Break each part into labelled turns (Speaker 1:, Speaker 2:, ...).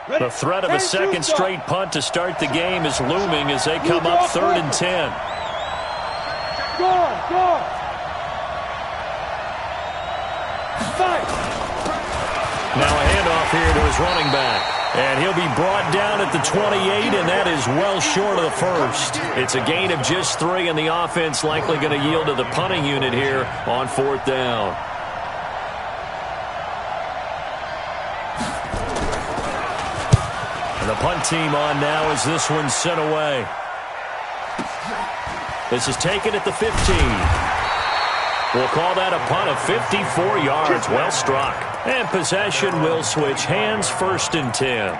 Speaker 1: The threat of a second straight punt to start the game is looming as they come up 3rd and 10. Now a handoff here to his running back. And he'll be brought down at the 28, and that is well short of the first. It's a gain of just 3, and the offense likely going to yield to the punting unit here on 4th down. And the punt team on now as this one's sent away. This is taken at the 15. We'll call that a punt of 54 yards. Well struck. And possession will switch hands, 1st and 10.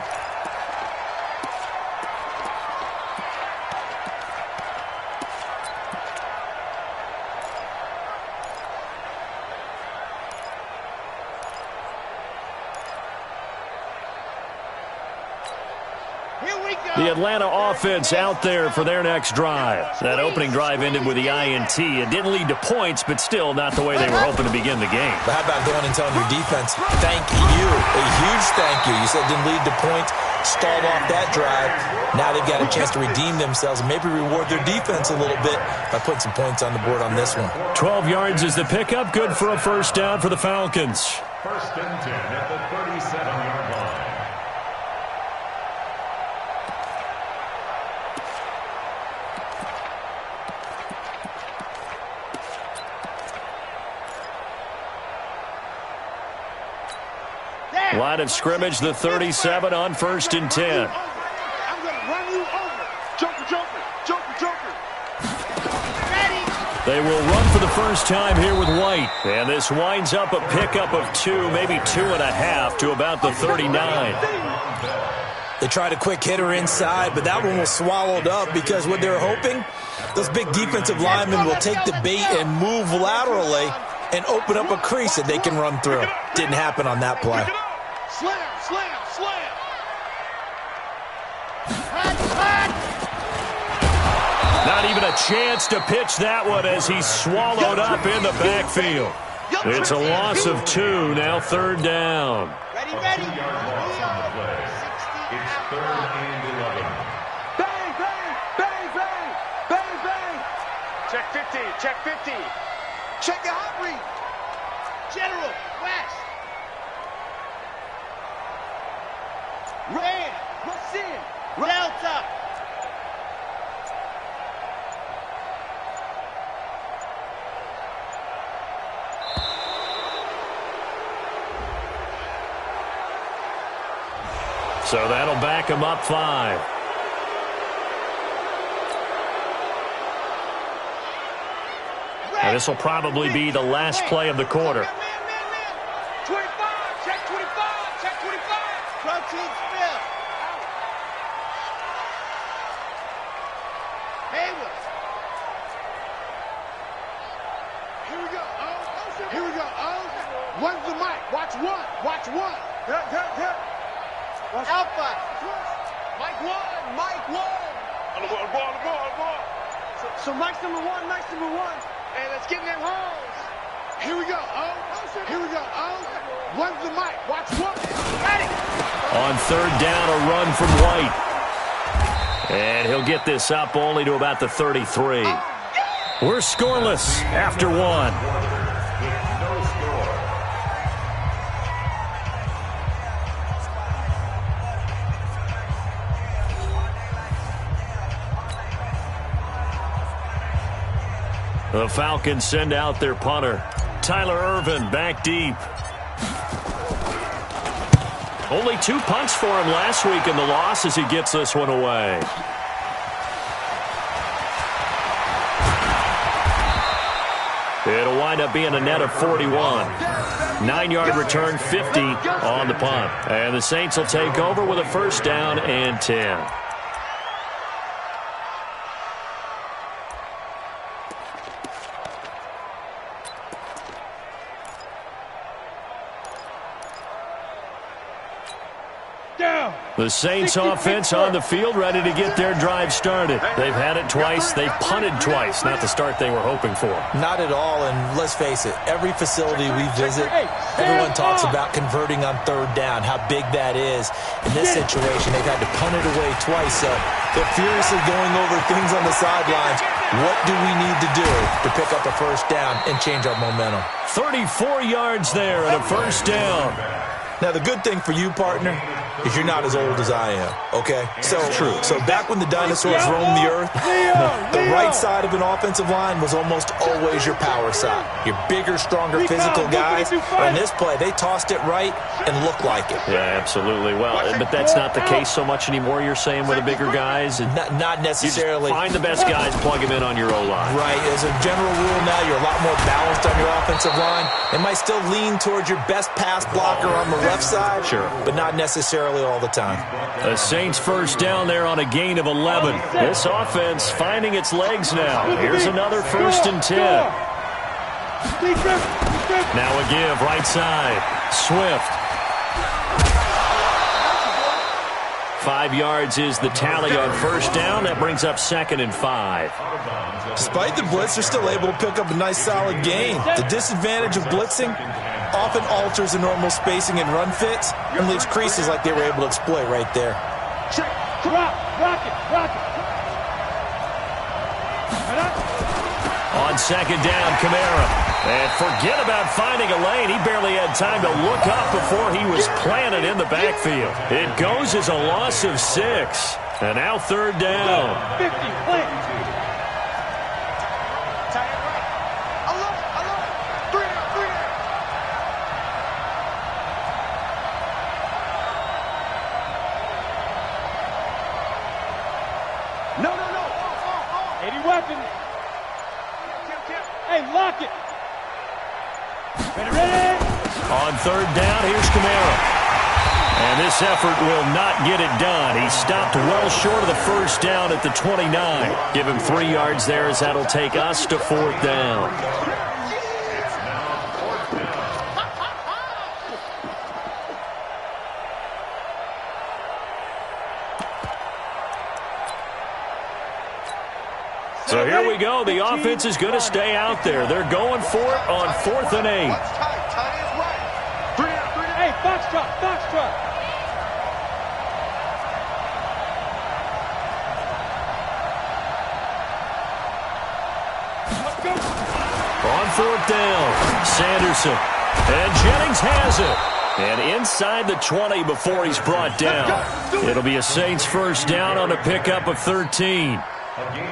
Speaker 1: The Atlanta offense out there for their next drive. That opening drive ended with the INT. It didn't lead to points, but still not the way they were hoping to begin the game.
Speaker 2: But how about going and telling your defense, thank you, a huge thank you. You said it didn't lead to points, stalled off that drive. Now they've got a chance to redeem themselves and maybe reward their defense a little bit by putting some points on the board on this one.
Speaker 1: 12 yards is the pickup. Good for a first down for the Falcons.
Speaker 3: 1st and 10 at the 37-yard line.
Speaker 1: Line of scrimmage, the 37 on 1st and 10.
Speaker 4: I'm going to run you over. Joker.
Speaker 1: They will run for the first time here with White. And this winds up a pickup of 2, maybe 2.5 to about the 39.
Speaker 2: They tried a quick hitter inside, but that one was swallowed up because what they're hoping, those big defensive linemen will take the bait and move laterally and open up a crease that they can run through. Didn't happen on that play.
Speaker 4: Slam.
Speaker 1: Not even a chance to pitch that one as he's swallowed up in the backfield. It's a loss of 2, now 3rd down.
Speaker 4: Ready.
Speaker 3: 2-yard loss on the play. It's 3rd and 11.
Speaker 4: Bang. Check 50. Check your hot read. General, West. Red, what's in? Delta.
Speaker 1: So that'll back him up 5. And this will probably be the last play of the quarter.
Speaker 4: 25, check 25. Protein spill. Hayward. Here we go. One's the mic. Watch one. Good. Alpha. Mike one. On the ball. So Mike's number one. Hey, let's get in them holes. Here we go. One's the mic. Watch one. Got it.
Speaker 1: On 3rd down, a run from White. And he'll get this up only to about the 33. We're scoreless after 1. The Falcons send out their punter. Tyler Irvin back deep. Only 2 punts for him last week in the loss as he gets this one away. It'll wind up being a net of 41. 9-yard return, 50 on the punt. And the Saints will take over with a first down and 10. The Saints offense on the field, ready to get their drive started. They've had it twice. They've punted twice. Not the start they were hoping for.
Speaker 2: Not at all, and let's face it, every facility we visit, everyone talks about converting on third down, how big that is. In this situation, they've had to punt it away twice, so they're furiously going over things on the sidelines. What do we need to do to pick up a first down and change our momentum?
Speaker 1: 34 yards there and a first down.
Speaker 2: Now, the good thing for you, partner, is you're not as old as I am, okay? So true. So back when the dinosaurs roamed the earth, the right side of an offensive line was almost always your power side. Your bigger, stronger, physical guys. On this play, they tossed it right and looked like it.
Speaker 1: Yeah, absolutely. Well, but that's not the case so much anymore, you're saying, with the bigger guys?
Speaker 2: Not necessarily.
Speaker 1: You just find the best guys, plug them in on your O-line.
Speaker 2: Right. As a general rule now, you're a lot more balanced on your offensive line. They might still lean towards your best pass blocker on the left side,
Speaker 1: sure,
Speaker 2: but not necessarily all the time.
Speaker 1: The Saints first down there on a gain of 11. This offense finding its legs now. Here's another 1st and 10. Now a give right side. Swift. 5 yards is the tally on first down. That brings up 2nd and 5.
Speaker 2: Despite the blitz, they're still able to pick up a nice solid gain. The disadvantage of blitzing often alters the normal spacing and run fits and leaves creases like they were able to exploit right there.
Speaker 1: On 2nd down, Kamara. And forget about finding a lane. He barely had time to look up before he was planted in the backfield. It goes as a loss of 6. And now 3rd down.
Speaker 4: 50,
Speaker 1: On 3rd down, here's Kamara. And this effort will not get it done. He stopped well short of the first down at the 29. Give him 3 yards there as that'll take us to 4th down. So here we go. The offense is going to stay out there. They're going for it on 4th and 8.
Speaker 4: Box truck.
Speaker 1: On 4th down, Sanderson. And Jennings has it. And inside the 20 before he's brought down. It'll be a Saints first down on a pickup of 13.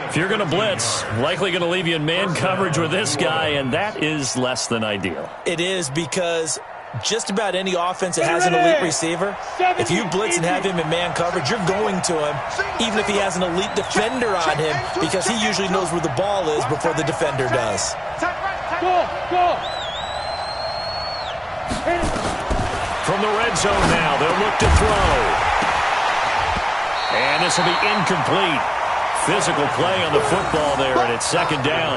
Speaker 1: If you're going to blitz, likely going to leave you in man coverage with this guy, and that is less than ideal.
Speaker 2: It is, because just about any offense that has an elite receiver, if you blitz and have him in man coverage, you're going to him, even if he has an elite defender on him, because he usually knows where the ball is before the defender does.
Speaker 4: Go.
Speaker 1: From the red zone now, they'll look to throw. And this will be incomplete. Physical play on the football there, and it's 2nd down.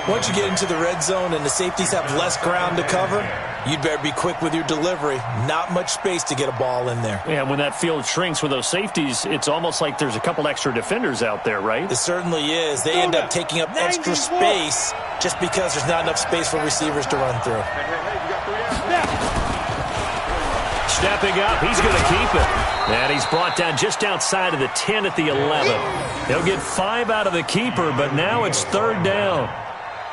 Speaker 2: Once you get into the red zone and the safeties have less ground to cover, you'd better be quick with your delivery. Not much space to get a ball in there.
Speaker 1: Yeah, when that field shrinks with those safeties, it's almost like there's a couple extra defenders out there, right?
Speaker 2: It certainly is. They end up taking up extra space just because there's not enough space for receivers to run through.
Speaker 1: Stepping up, he's going to keep it. And he's brought down just outside of the 10 at the 11. He'll get 5 out of the keeper, but now it's 3rd down.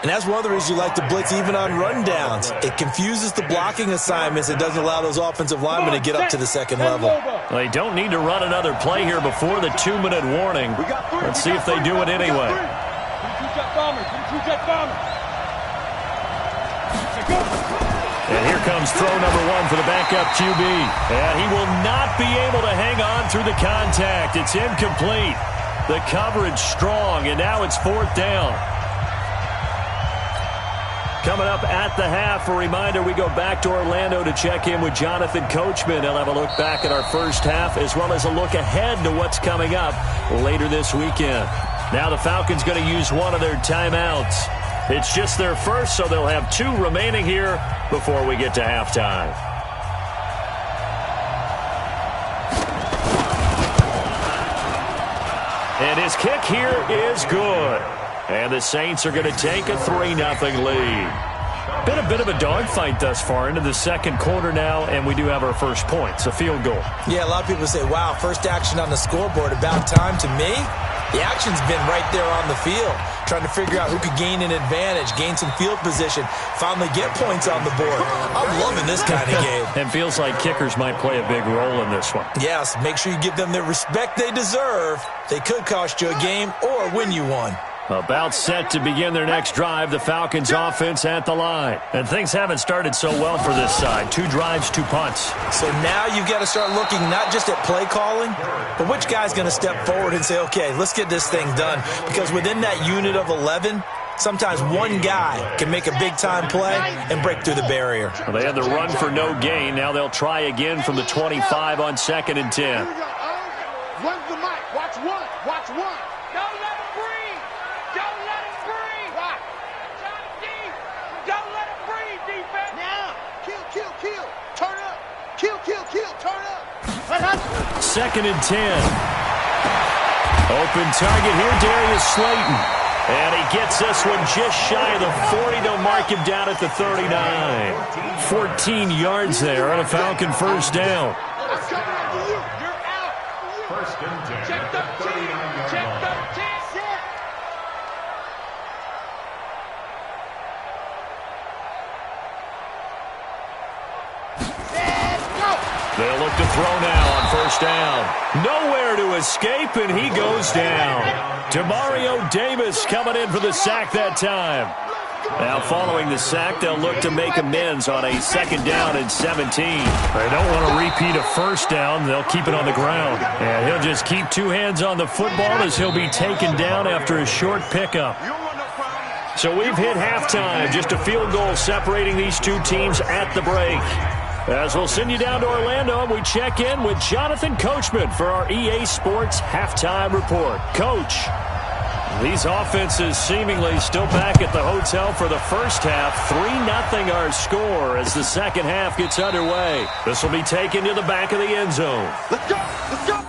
Speaker 2: And that's one of the reasons you like to blitz even on rundowns. It confuses the blocking assignments and doesn't allow those offensive linemen to get up to the 2nd level.
Speaker 1: They don't need to run another play here before the 2-minute warning. Let's see if they do it anyway. And here comes throw number 1 for the backup QB. And he will not be able to hang on through the contact. It's incomplete. The coverage strong, and now it's 4th down. Coming up at the half, a reminder, we go back to Orlando to check in with Jonathan Coachman. He'll have a look back at our first half as well as a look ahead to what's coming up later this weekend. Now the Falcons going to use one of their timeouts. It's just their first, so they'll have 2 remaining here before we get to halftime. And his kick here is good. And the Saints are going to take a 3-0 lead. Been a bit of a dogfight thus far into the second quarter now, and we do have our first points, a field goal.
Speaker 2: Yeah, a lot of people say, wow, first action on the scoreboard, about time. To me, the action's been right there on the field, trying to figure out who could gain an advantage, gain some field position, finally get points on the board. I'm loving this kind of game.
Speaker 1: And feels like kickers might play a big role in this one.
Speaker 2: Yes, make sure you give them the respect they deserve. They could cost you a game or win you one.
Speaker 1: About set to begin their next drive, the Falcons offense at the line. And things haven't started so well for this side. 2 drives, 2 punts.
Speaker 2: So now you've got to start looking not just at play calling, but which guy's going to step forward and say, okay, let's get this thing done. Because within that unit of 11, sometimes one guy can make a big-time play and break through the barrier.
Speaker 1: Well, they had the run for no gain. Now they'll try again from the 25 on 2nd and 10.
Speaker 4: Run the mic. Watch one. Watch one. Don't let him breathe. Don't let him breathe. Right. Don't let him breathe, defense. Now. Kill, kill, kill. Turn up. Kill, kill, kill. Turn up.
Speaker 1: 2nd and 10. Open target here, Darius Slayton. And he gets this one just shy of the 40. They'll mark him down at the 39. 14 yards there on a Falcon first down.
Speaker 4: I'm coming after you. You're out.
Speaker 3: First and 10.
Speaker 4: Check the 10. Check the 10. Set. Set. Go.
Speaker 1: They'll look to throw now on first down. Nowhere to escape, and he goes down. Demario Davis coming in for the sack that time. Now following the sack, they'll look to make amends on a 2nd down and 17. They don't want to repeat a first down. They'll keep it on the ground. And he'll just keep 2 hands on the football as he'll be taken down after a short pickup. So we've hit halftime. Just a field goal separating these 2 teams at the break. As we'll send you down to Orlando, we check in with Jonathan Coachman for our EA Sports Halftime Report. Coach, these offenses seemingly still back at the hotel for the first half. 3-0 our score as the second half gets underway. This will be taken to the back of the end zone.
Speaker 4: Let's go. Let's go.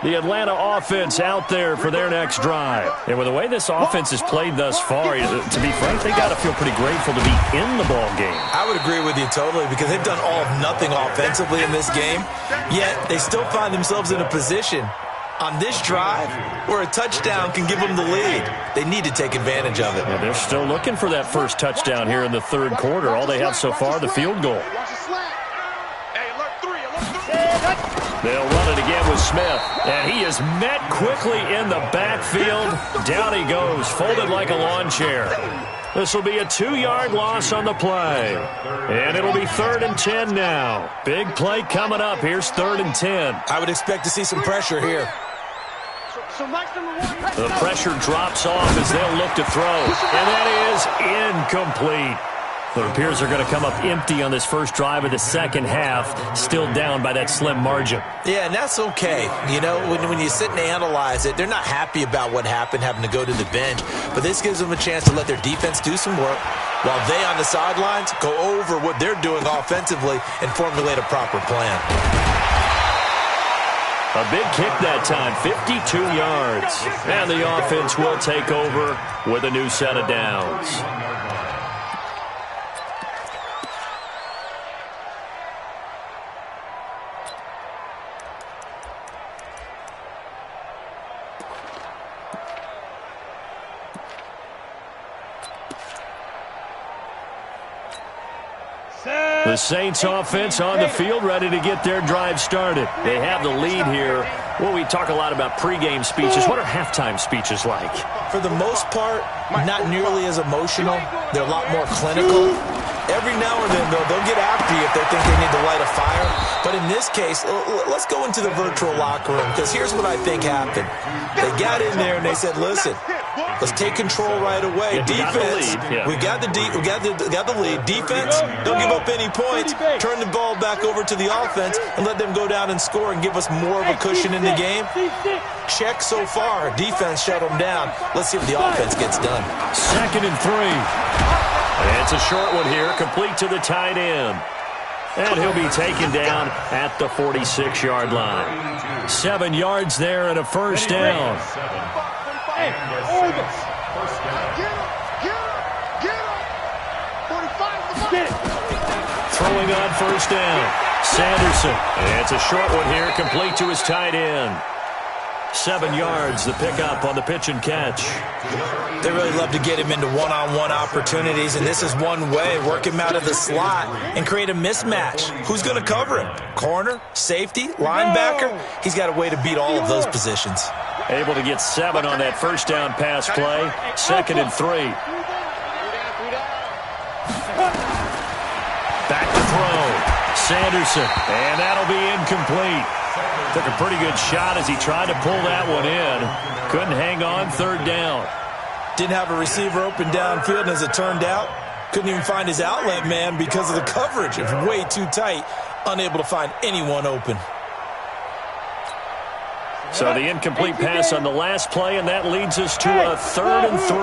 Speaker 1: The Atlanta offense out there for their next drive. And with the way this offense has played thus far, to be frank, they got to feel pretty grateful to be in the ball game.
Speaker 2: I would agree with you totally because they've done all of nothing offensively in this game, yet they still find themselves in a position on this drive where a touchdown can give them the lead. They need to take advantage of it.
Speaker 1: Yeah, they're still looking for that first touchdown here in the third quarter. All they have so far, the field goal. They'll run it again with Smith. And he is met quickly in the backfield. Down he goes, folded like a lawn chair. This will be a 2-yard loss on the play. And it'll be 3rd and 10 now. Big play coming up. Here's 3rd and 10.
Speaker 2: I would expect to see some pressure here.
Speaker 1: The pressure drops off as they'll look to throw. And that is incomplete. It appears they're going to come up empty on this first drive of the second half, still down by that slim margin.
Speaker 2: Yeah, and that's okay. You know, when you sit and analyze it, they're not happy about what happened, having to go to the bench. But this gives them a chance to let their defense do some work while they on the sidelines go over what they're doing offensively and formulate a proper plan.
Speaker 1: A big kick that time, 52 yards. And the offense will take over with a new set of downs. The Saints offense on the field, ready to get their drive started. They have the lead here. Well, we talk a lot about pregame speeches. What are halftime speeches like?
Speaker 2: For the most part, not nearly as emotional. They're a lot more clinical. Every now and then, though, they'll get after you if they think they need to light a fire. But in this case, let's go into the virtual locker room, because here's what I think happened. They got in there and they said, listen, let's take control right away. Defense, we got the lead. Defense, don't give up any points. Turn the ball back over to the offense and let them go down and score and give us more of a cushion in the game. Check so far. Defense shut them down. Let's see if the offense gets done.
Speaker 1: 2nd and 3. It's a short one here, complete to the tight end. And he'll be taken down at the 46-yard line. 7 yards there and a first down.
Speaker 4: Get him.
Speaker 1: Throwing on first down. Sanderson. It's a short one here, complete to his tight end. 7 yards, the pickup on the pitch and catch.
Speaker 2: They really love to get him into one-on-one opportunities, and this is one way. Work him out of the slot and create a mismatch. Who's going to cover him? Corner, safety, linebacker? He's got a way to beat all of those positions.
Speaker 1: Able to get 7 on that first down pass play. 2nd and 3. Back to throw. Sanderson, and that'll be incomplete. Took a pretty good shot as he tried to pull that one in. Couldn't hang on, 3rd down.
Speaker 2: Didn't have a receiver open downfield, and as it turned out, couldn't even find his outlet man because of the coverage. It was way too tight, unable to find anyone open.
Speaker 1: So the incomplete pass on the last play, and that leads us to a 3rd and 3.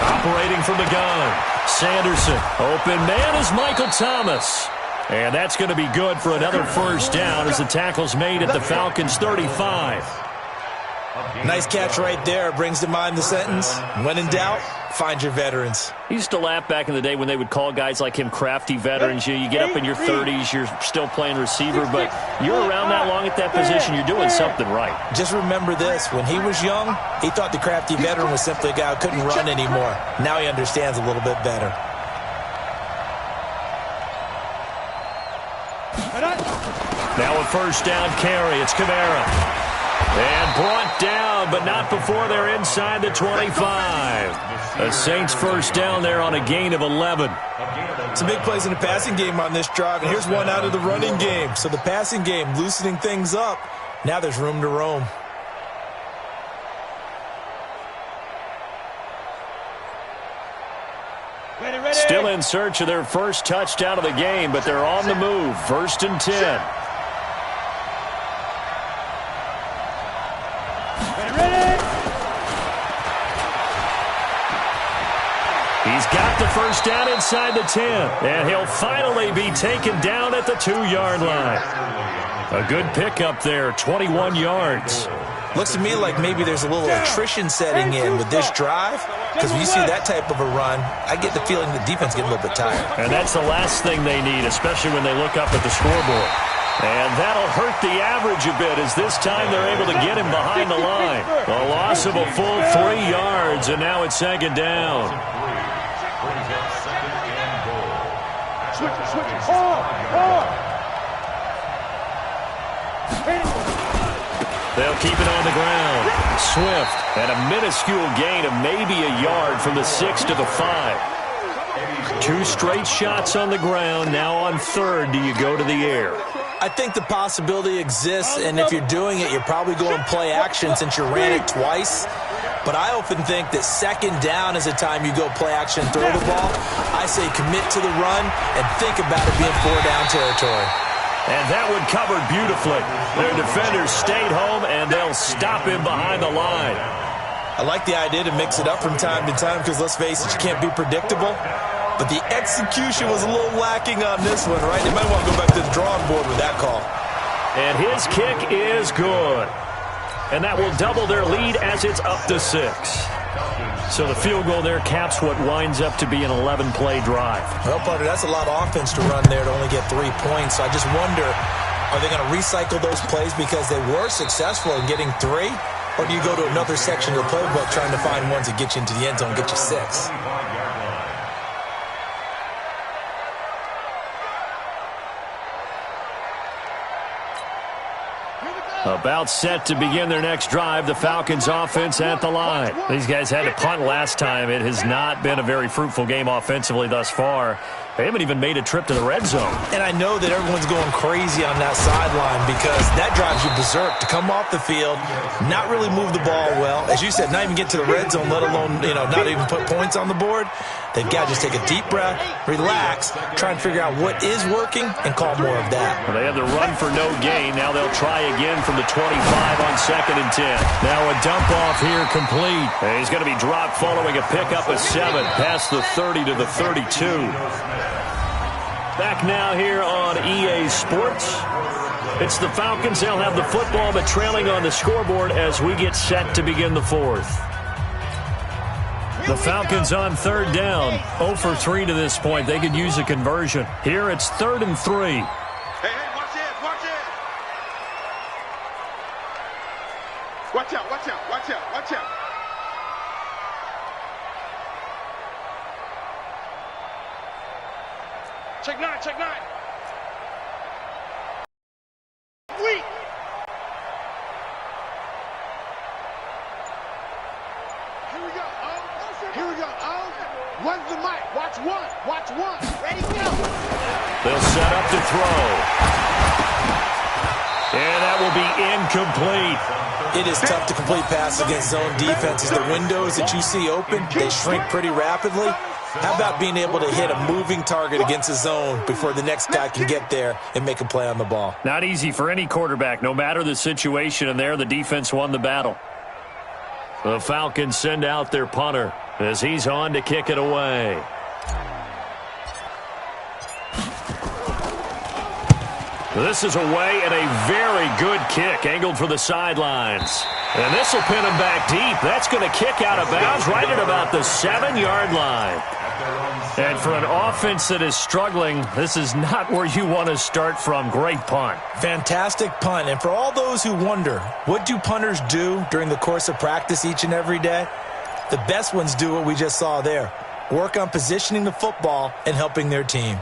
Speaker 1: Operating from the gun. Sanderson. Open man is Michael Thomas. And that's going to be good for another first down as the tackle's made at the Falcons' 35.
Speaker 2: Nice catch right there. Brings to mind the sentence, when in doubt, find your veterans.
Speaker 1: I used to laugh back in the day when they would call guys like him crafty veterans. You get up in your 30s, you're still playing receiver, but you're around that long at that position, you're doing something right.
Speaker 2: Just remember this. When he was young, he thought the crafty veteran was simply a guy who couldn't run anymore. Now he understands a little bit better.
Speaker 1: Now a first down carry. It's Kamara. And brought down, but not before they're inside the 25. The Saints first down there on a gain of 11.
Speaker 2: Some big plays in the passing game on this drive, and here's one out of the running game. So the passing game loosening things up. Now there's room to roam.
Speaker 1: Still in search of their first touchdown of the game, but they're on the move. 1st and 10. He's got the first down inside the 10, and he'll finally be taken down at the 2-yard line. A good pickup there, 21 yards.
Speaker 2: Looks to me like maybe there's a little attrition setting in with this drive, because when you see that type of a run, I get the feeling the defense gets a little bit tired.
Speaker 1: And that's the last thing they need, especially when they look up at the scoreboard. And that'll hurt the average a bit as this time they're able to get him behind the line. A loss of a full 3 yards, and now it's 2nd down. They'll keep it on the ground. Swift and a minuscule gain of maybe a yard from the 6 to the 5. 2 straight shots on the ground. Now on 3rd, do you go to the air?
Speaker 2: I think the possibility exists, and if you're doing it, you're probably going play action since you ran it twice. But I often think that 2nd down is the time you go play action and throw the ball. I say commit to the run and think about it being 4-down territory.
Speaker 1: And that one covered beautifully. Their defenders stayed home, and they'll stop him behind the line.
Speaker 2: I like the idea to mix it up from time to time because, let's face it, you can't be predictable. but the execution was a little lacking on this one, right? They might want to go back to the drawing board with that call.
Speaker 1: And his kick is good. And that will double their lead as it's up to 6. So the field goal there caps what winds up to be an 11-play drive.
Speaker 2: Well, partner, that's a lot of offense to run there to only get 3 points. So I just wonder, are they going to recycle those plays because they were successful in getting 3? Or do you go to another section of the playbook trying to find ones that get you into the end zone and get you 6?
Speaker 1: About set to begin their next drive, the Falcons offense at the line. These guys had to punt last time. It has not been a very fruitful game offensively thus far. They haven't even made a trip to the red zone.
Speaker 2: And I know that everyone's going crazy on that sideline because that drives you berserk to come off the field, not really move the ball well. As you said, not even get to the red zone, let alone, not even put points on the board. They've got to just take a deep breath, relax, try and figure out what is working, and call more of that.
Speaker 1: Well, they had the run for no gain. Now they'll try again from the 25 on 2nd and 10. Now a dump off here complete. And he's going to be dropped following a pickup of 7 past the 30 to the 32. Back now here on EA Sports. It's the Falcons. They'll have the football, but trailing on the scoreboard as we get set to begin the 4th. The Falcons on 3rd down. 0 for 3 to this point. They could use a conversion. Here it's 3rd and 3.
Speaker 4: Hey, watch it, watch it. Watch out, watch out, watch out, watch out. Check 9, check 9. Wait. Here we go. Here we go. One's the mic. Watch one. Watch one. Ready, go.
Speaker 1: They'll set up to throw. And that will be incomplete.
Speaker 2: It is tough to complete passes against zone defenses. The windows that you see open, they shrink pretty rapidly. How about being able to hit a moving target against a zone before the next guy can get there and make a play on the ball?
Speaker 1: Not easy for any quarterback, no matter the situation, and there the defense won the battle. The Falcons send out their punter as he's on to kick it away. This is away and a very good kick, angled for the sidelines. And this will pin him back deep. That's going to kick out of bounds right at about the 7-yard line. And for an offense that is struggling, this is not where you want to start from. Great punt.
Speaker 2: Fantastic punt. And for all those who wonder, what do punters do during the course of practice each and every day? The best ones do what we just saw there. Work on positioning the football and helping their team.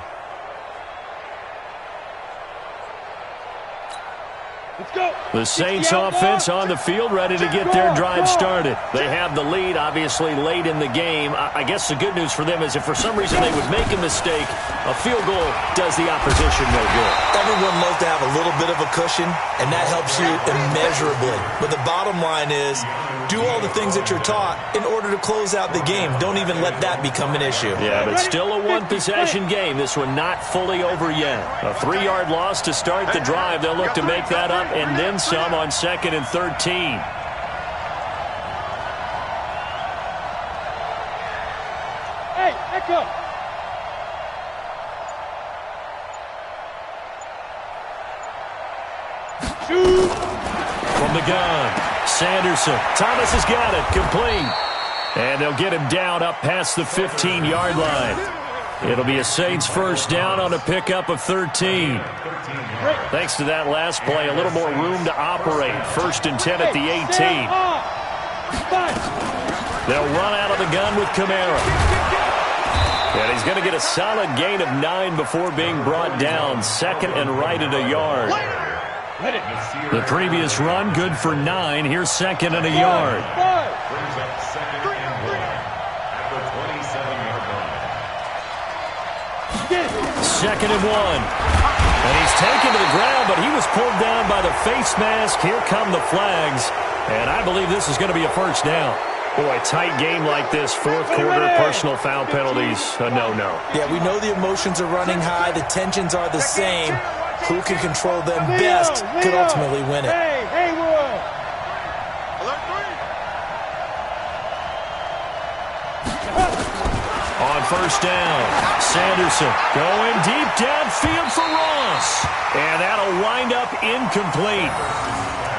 Speaker 4: Let's go.
Speaker 1: The Saints offense on the field, ready to get their drive started. They have the lead, obviously, late in the game. I guess the good news for them is if for some reason they would make a mistake, a field goal does the opposition no good.
Speaker 2: Everyone loves to have a little bit of a cushion, and that helps you immeasurably. But the bottom line is, do all the things that you're taught in order to close out the game. Don't even let that become an issue.
Speaker 1: Yeah, but still a one-possession game. This one not fully over yet. A 3-yard loss to start the drive. They'll look to make that up and then some on 2nd and 13.
Speaker 4: Hey, echo. Shoot.
Speaker 1: From the gun, Sanderson. Thomas has got it. Complete. And they'll get him down up past the 15-yard line. It'll be a Saints first down on a pickup of 13. Thanks to that last play, a little more room to operate. 1st and 10 at the 18. They'll run out of the gun with Kamara. And he's going to get a solid gain of 9 before being brought down. 2nd and right at a yard. The previous run, good for 9. Here's 2nd and a yard.
Speaker 3: Brings up 2nd and 1 at the 27-yard line.
Speaker 1: 2nd and 1. And he's taken to the ground, but he was pulled down by the face mask. Here come the flags. And I believe this is going to be a first down. Boy, tight game like this, 4th quarter, personal foul penalties, a no-no.
Speaker 2: Yeah, we know the emotions are running high. The tensions are the same. Who can control them best could ultimately win it.
Speaker 4: Hey, Haywood. Alert 3.
Speaker 1: On first down. Sanderson going deep downfield for Ross. And that'll wind up incomplete.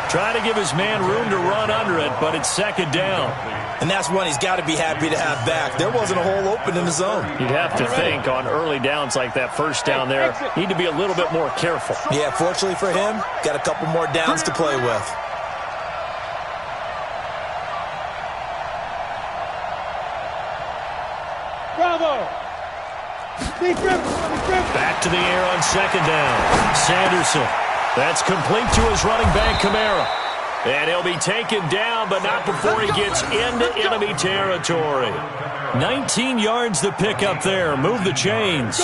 Speaker 1: Trying to give his man room to run under it, but it's second down.
Speaker 2: And that's one he's got to be happy to have back. There wasn't a hole open in the zone.
Speaker 1: You'd have to think on early downs like that first down there, need to be a little bit more careful.
Speaker 2: Yeah, fortunately for him, got a couple more downs to play with.
Speaker 4: Bravo!
Speaker 1: Back to the air on second down. Sanderson. That's complete to his running back, Kamara. And he'll be taken down, but not before he gets into enemy territory. 19 yards to pick up there. Move the chains.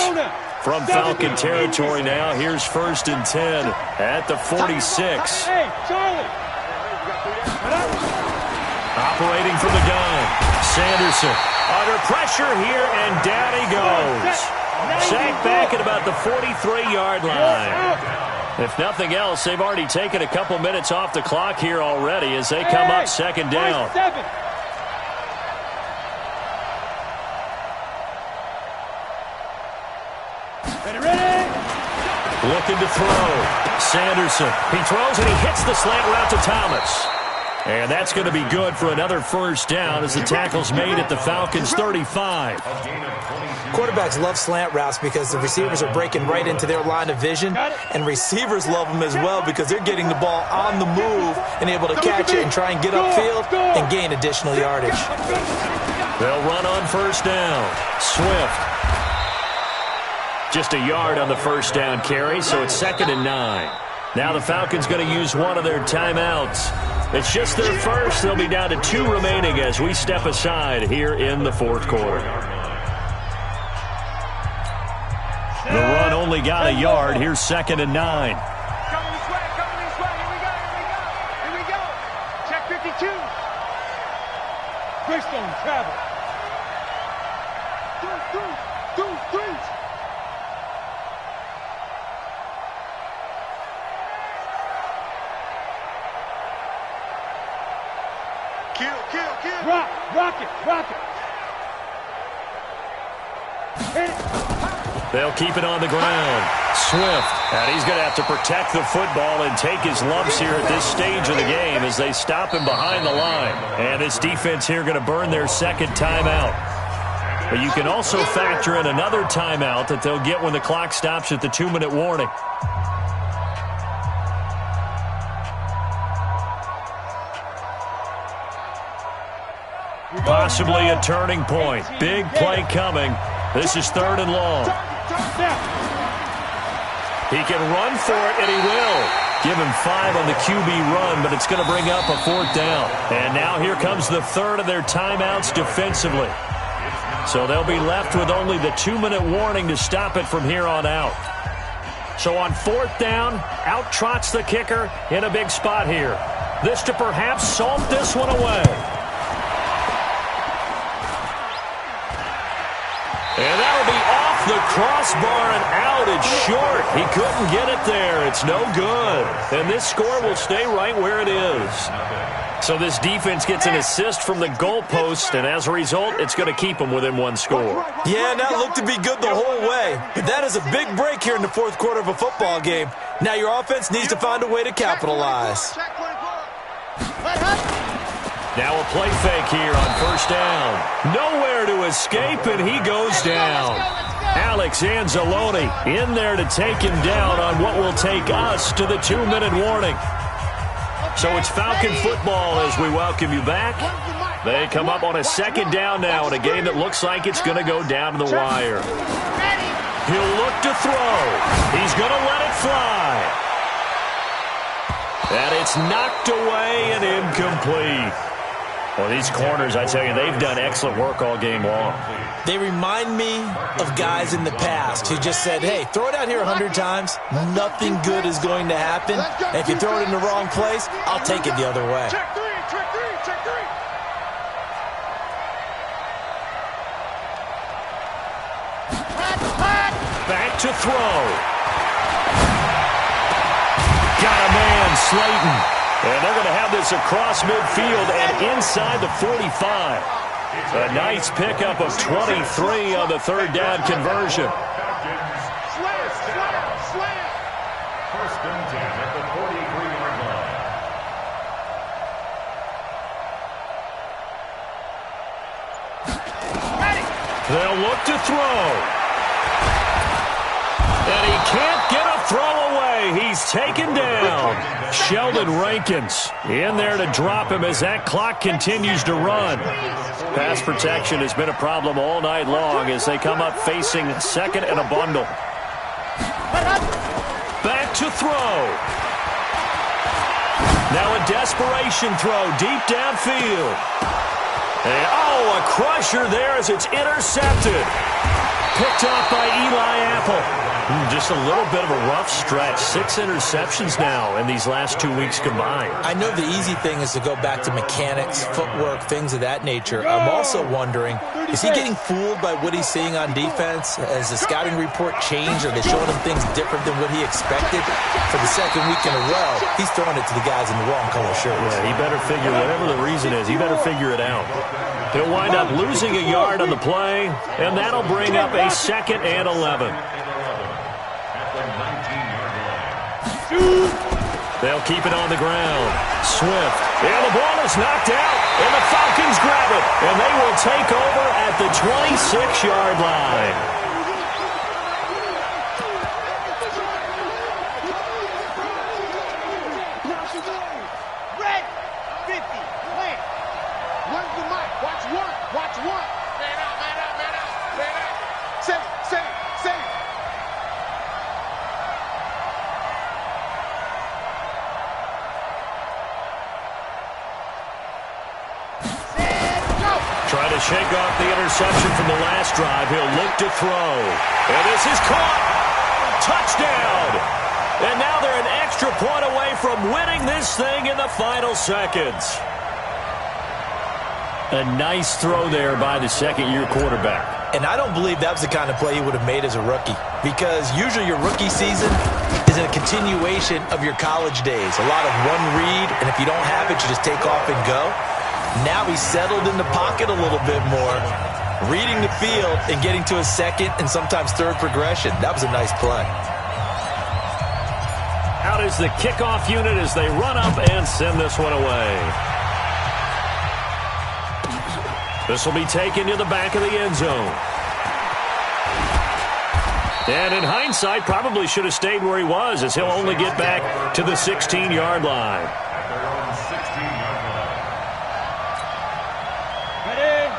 Speaker 1: From Falcon territory now, here's 1st and 10 at the 46.
Speaker 4: Hey, Charlie!
Speaker 1: Operating from the gun. Sanderson under pressure here, and down he goes. Sacked back at about the 43-yard line. If nothing else, they've already taken a couple minutes off the clock here already as they come up second down. Looking to throw. Sanderson. He throws and he hits the slant route to Thomas. And that's going to be good for another first down as the tackle's made at the Falcons' 35.
Speaker 2: Quarterbacks love slant routes because the receivers are breaking right into their line of vision, and receivers love them as well because they're getting the ball on the move and able to catch it and try and get upfield and gain additional yardage.
Speaker 1: They'll run on first down. Swift. Just a yard on the first down carry, so it's 2nd and 9. Now the Falcons going to use one of their timeouts. It's just their first. They'll be down to 2 remaining as we step aside here in the 4th quarter. The run only got a yard. Here's 2nd and 9.
Speaker 4: Coming this way, here we go. Check 52. Greystone travel. Through. Kill. Rock it. Hit it.
Speaker 1: They'll keep it on the ground. Swift. And he's going to have to protect the football and take his lumps here at this stage of the game as they stop him behind the line. And this defense here going to burn their second timeout. But you can also factor in another timeout that they'll get when the clock stops at the 2-minute warning. Possibly a turning point. Big play coming. This is 3rd and long. He can run for it, and he will. Give him 5 on the QB run, but it's going to bring up a 4th down. And now here comes the 3rd of their timeouts defensively. So they'll be left with only the 2-minute warning to stop it from here on out. So on 4th down, out trots the kicker in a big spot here. This to perhaps salt this one away. And that'll be off the crossbar and out. It's short. He couldn't get it there. It's no good. And this score will stay right where it is. So this defense gets an assist from the goalpost, and as a result, it's going to keep them within 1 score.
Speaker 2: Yeah, and that looked to be good the whole way. But that is a big break here in the 4th quarter of a football game. Now your offense needs to find a way to capitalize.
Speaker 1: Now a play fake here on first down. Nowhere to escape, and he goes down. Alex Anzalone in there to take him down on what will take us to the 2-minute warning. So it's Falcon football as we welcome you back. They come up on a 2nd down now in a game that looks like it's going to go down to the wire. He'll look to throw. He's going to let it fly. And it's knocked away and incomplete. Well, these corners, I tell you, they've done excellent work all game long.
Speaker 2: They remind me of guys in the past who just said, hey, throw it out here 100 times. Nothing good is going to happen. And if you throw it in the wrong place, I'll take it the other way.
Speaker 4: Check three.
Speaker 1: Back to throw. Got a man, Slayton. And they're going to have this across midfield and inside the 45. A nice pickup of 23 on the third down conversion.
Speaker 4: Slam, slam, slam.
Speaker 3: First and 10 at the 43-yard line.
Speaker 1: They'll look to throw. And he can't get a throw away. He's taken down. Sheldon Rankins in there to drop him as that clock continues to run. Pass protection has been a problem all night long as they come up facing second and a bundle. Back to throw. Now a desperation throw deep downfield. And, oh, a crusher there as it's intercepted. Picked off by Eli Apple. Just a little bit of a rough stretch. 6 interceptions now in these last 2 weeks combined.
Speaker 2: I know the easy thing is to go back to mechanics, footwork, things of that nature. I'm also wondering, is he getting fooled by what he's seeing on defense? Has the scouting report changed? Are they showing him things different than what he expected? For the second week in a row, he's throwing it to the guys in the wrong color shirts.
Speaker 1: Yeah, he better figure, whatever the reason is, he better figure it out. He'll wind up losing a yard on the play, and that'll bring up a 2nd and 11. They'll keep it on the ground. Swift. And the ball is knocked out. And the Falcons grab it. And they will take over at the 26-yard line.
Speaker 4: Red 50. Plant. When's the mic? Watch one. Watch one. Man out, man out, man out, man out. Say it, say it, say it.
Speaker 1: Trying to shake off the interception from the last drive. He'll look to throw. And this is caught. Touchdown. And now they're an extra point away from winning this thing in the final seconds. A nice throw there by the second-year quarterback.
Speaker 2: And I don't believe that was the kind of play he would have made as a rookie, because usually your rookie season is a continuation of your college days. A lot of one read, and if you don't have it, you just take off and go. Now he's settled in the pocket a little bit more, reading the field and getting to a second and sometimes third progression. That was a nice play.
Speaker 1: Out is the kickoff unit as they run up and send this one away. This will be taken to the back of the end zone. And in hindsight, probably should have stayed where he was, as he'll only get back to the 16-yard line.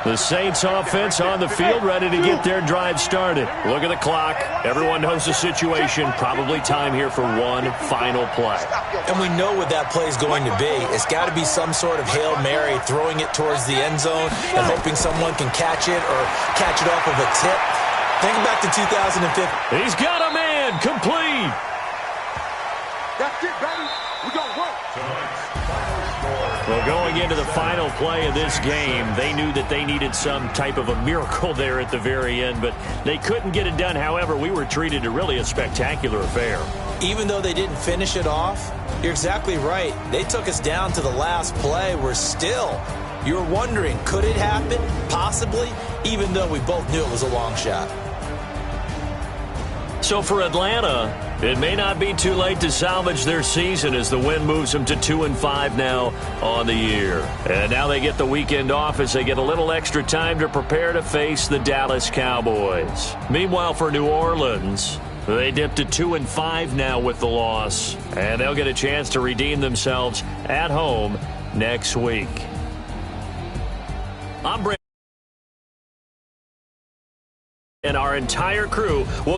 Speaker 1: The Saints offense on the field, ready to get their drive started. Look at the clock. Everyone knows the situation. Probably time here for one final play.
Speaker 2: And we know what that play is going to be. It's got to be some sort of Hail Mary, throwing it towards the end zone and hoping someone can catch it or catch it off of a tip. Think back to 2015.
Speaker 1: He's got a man. Complete.
Speaker 4: That's it, baby. We gonna work.
Speaker 1: Well, going into the final play of this game, they knew that they needed some type of a miracle there at the very end, but they couldn't get it done. However, we were treated to really a spectacular affair.
Speaker 2: Even though they didn't finish it off, you're exactly right. They took us down to the last play. We're still, you're wondering, could it happen? Possibly, even though we both knew it was a long shot.
Speaker 1: So for Atlanta, it may not be too late to salvage their season as the win moves them to 2-5 now on the year. And now they get the weekend off as they get a little extra time to prepare to face the Dallas Cowboys. Meanwhile, for New Orleans, they dip to 2-5 now with the loss. And they'll get a chance to redeem themselves at home next week. I'm Brandon, and our entire crew will